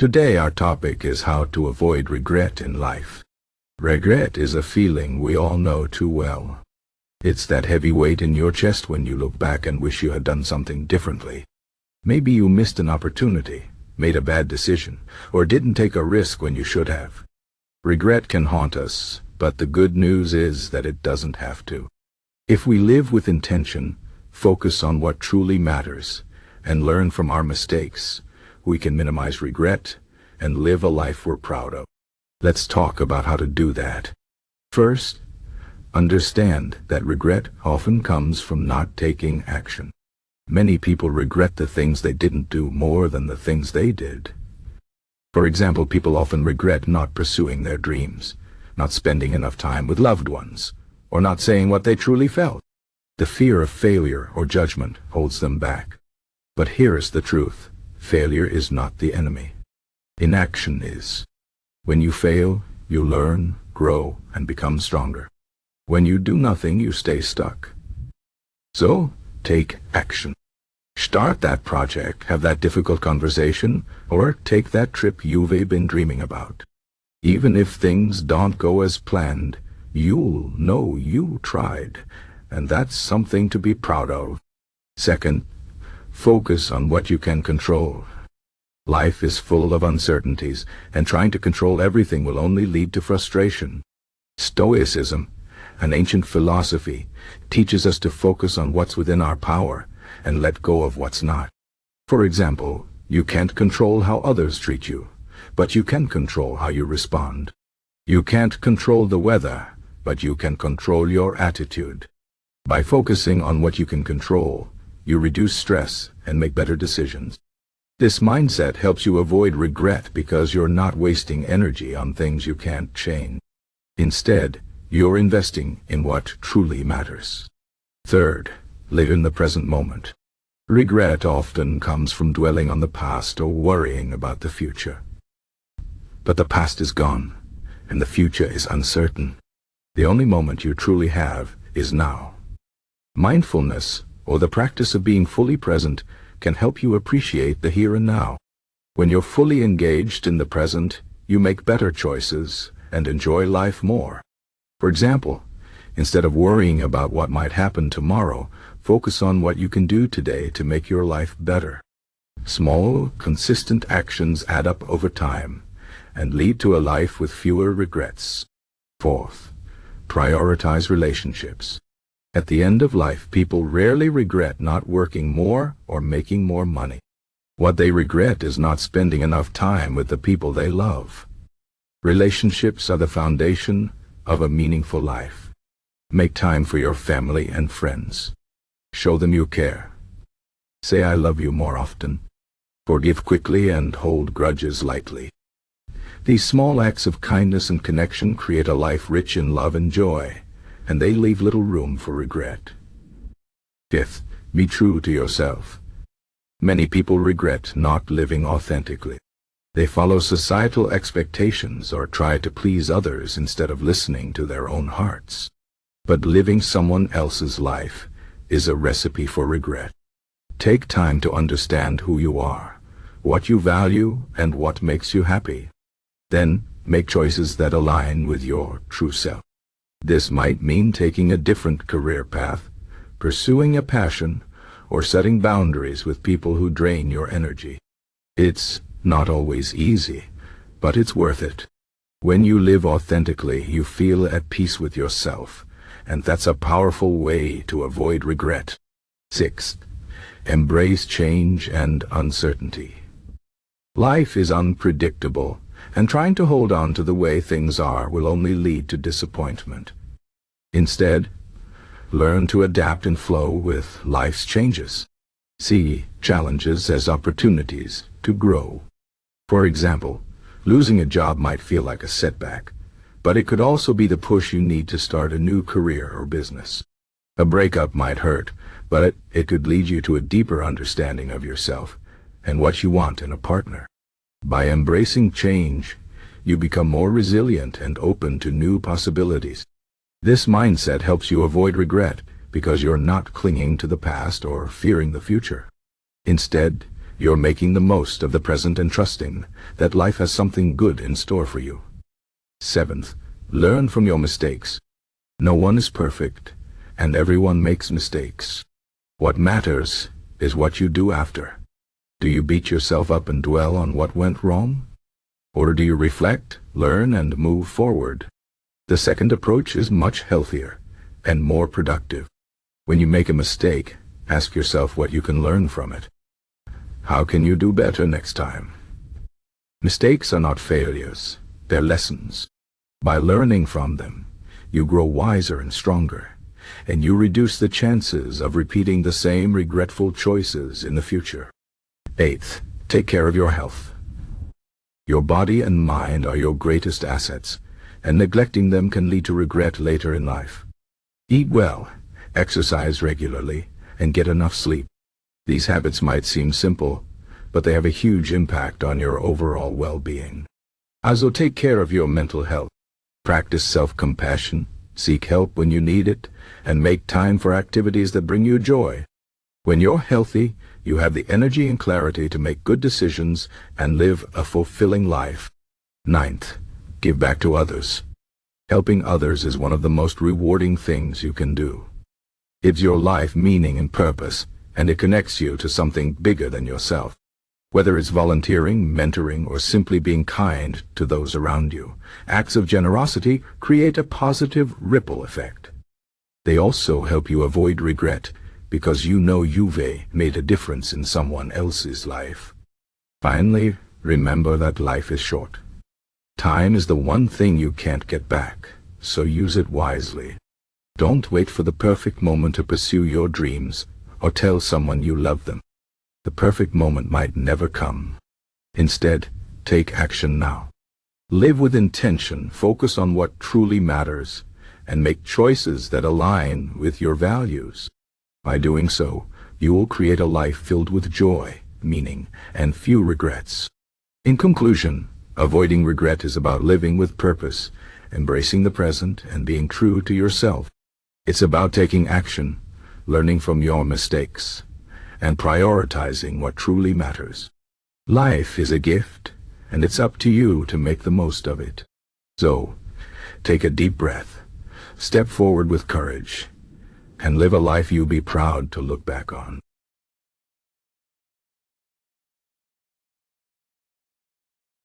Today our topic is how to avoid regret in life. Regret is a feeling we all know too well. It's that heavy weight in your chest when you look back and wish you had done something differently. Maybe you missed an opportunity, made a bad decision, or didn't take a risk when you should have. Regret can haunt us, but the good news is that it doesn't have to. If we live with intention, focus on what truly matters, and learn from our mistakes, we can minimize regret and live a life we're proud of. Let's talk about how to do that. First, understand that regret often comes from not taking action. Many people regret the things they didn't do more than the things they did. For example, people often regret not pursuing their dreams, not spending enough time with loved ones, or not saying what they truly felt. The fear of failure or judgment holds them back. But here's the truth. Failure is not the enemy. Inaction is. When you fail, you learn, grow, and become stronger. When you do nothing, you stay stuck. So, take action. Start that project, have that difficult conversation, or take that trip you've been dreaming about. Even if things don't go as planned, you'll know you tried, and that's something to be proud of. Second, focus on what you can control. Life is full of uncertainties, and trying to control everything will only lead to frustration. Stoicism, an ancient philosophy, teaches us to focus on what's within our power and let go of what's not. For example, you can't control how others treat you, but you can control how you respond. You can't control the weather, but you can control your attitude. By focusing on what you can control, you reduce stress and make better decisions. This mindset helps you avoid regret because you're not wasting energy on things you can't change. Instead, you're investing in what truly matters. Third, live in the present moment. Regret often comes from dwelling on the past or worrying about the future. But the past is gone, and the future is uncertain. The only moment you truly have is now. Mindfulness, or the practice of being fully present, can help you appreciate the here and now. When you're fully engaged in the present, you make better choices and enjoy life more. For example, instead of worrying about what might happen tomorrow, focus on what you can do today to make your life better. Small, consistent actions add up over time and lead to a life with fewer regrets. Fourth, prioritize relationships. At the end of life, people rarely regret not working more or making more money. What they regret is not spending enough time with the people they love. Relationships are the foundation of a meaningful life. Make time for your family and friends. Show them you care. Say I love you more often. Forgive quickly and hold grudges lightly. These small acts of kindness and connection create a life rich in love and joy, and they leave little room for regret. Fifth, be true to yourself. Many people regret not living authentically. They follow societal expectations or try to please others instead of listening to their own hearts. But living someone else's life is a recipe for regret. Take time to understand who you are, what you value, and what makes you happy. Then, make choices that align with your true self. This might mean taking a different career path, pursuing a passion, or setting boundaries with people who drain your energy. It's not always easy, but it's worth it. When you live authentically, you feel at peace with yourself, and that's a powerful way to avoid regret. Sixth, embrace change and uncertainty. Life is unpredictable, and trying to hold on to the way things are will only lead to disappointment. Instead, learn to adapt and flow with life's changes. See challenges as opportunities to grow. For example, losing a job might feel like a setback, but it could also be the push you need to start a new career or business. A breakup might hurt, but it could lead you to a deeper understanding of yourself and what you want in a partner. By embracing change, you become more resilient and open to new possibilities. This mindset helps you avoid regret because you're not clinging to the past or fearing the future. Instead, You're making the most of the present and trusting that life has something good in store for you. 7th, learn from your mistakes. No one is perfect, and everyone makes mistakes. What matters is what you do after. Do you beat yourself up and dwell on what went wrong? Or do you reflect, learn, and move forward? The second approach is much healthier and more productive. When you make a mistake, ask yourself what you can learn from it. How can you do better next time? Mistakes are not failures, they're lessons. By learning from them, you grow wiser and stronger, and you reduce the chances of repeating the same regretful choices in the future. 8th, take care of your health. Your body and mind are your greatest assets, and neglecting them can lead to regret later in life. Eat well, exercise regularly, and get enough sleep. These habits might seem simple, but they have a huge impact on your overall well-being. Also, take care of your mental health. Practice self-compassion, seek help when you need it, and make time for activities that bring you joy. When you're healthy, you have the energy and clarity to make good decisions and live a fulfilling life. 9th, give back to others. Helping others is one of the most rewarding things you can do. It gives your life meaning and purpose, and it connects you to something bigger than yourself. Whether it's volunteering, mentoring, or simply being kind to those around you, acts of generosity create a positive ripple effect. They also help you avoid regret, because you know you've made a difference in someone else's life. Finally, remember that life is short. Time is the one thing you can't get back, so use it wisely. Don't wait for the perfect moment to pursue your dreams or tell someone you love them. The perfect moment might never come. Instead, take action now. Live with intention, focus on what truly matters, and make choices that align with your values. By doing so, you will create a life filled with joy, meaning, and few regrets. In conclusion, avoiding regret is about living with purpose, embracing the present, and being true to yourself. It's about taking action, learning from your mistakes, and prioritizing what truly matters. Life is a gift, and it's up to you to make the most of it. So, take a deep breath, step forward with courage, and live a life you'll be proud to look back on.